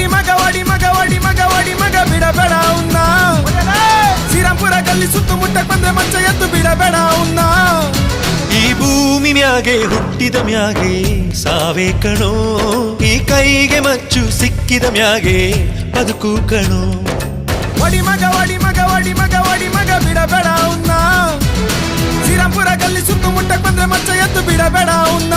ಮಗ ಬಿಡಬೇಡ ಉನ್ನ ಶ್ರೀರಾಮ್ಪುರ ಗಲ್ಲಿ ಸುತ್ತಮುತ್ತ ಬಂದ್ರೆ ಮಚ್ಚ ಎದ್ದು ಬಿಡಬೇಡ ಉನ್ನ ಈ ಭೂಮಿ ಮ್ಯಾಗೆ ಹುಟ್ಟಿದ ಮ್ಯಾಗೆ ಸಾವೇ ಕಣೋ ಈ ಕೈಗೆ ಮಚ್ಚು ಸಿಕ್ಕಿದ ಮ್ಯಾಗೆ ಬದುಕು ಕಣೋ ವಡಿ ಮಗ ಬಿಡಬೇಡ ಉನ್ನ ಶ್ರೀರಾಮ್ಪುರ ಗಲ್ಲಿ ಸುತ್ತಮುತ್ತ ಬಂದ್ರೆ ಮಚ್ಚ ಎದ್ದು ಬಿಡಬೇಡ ಉನ್ನ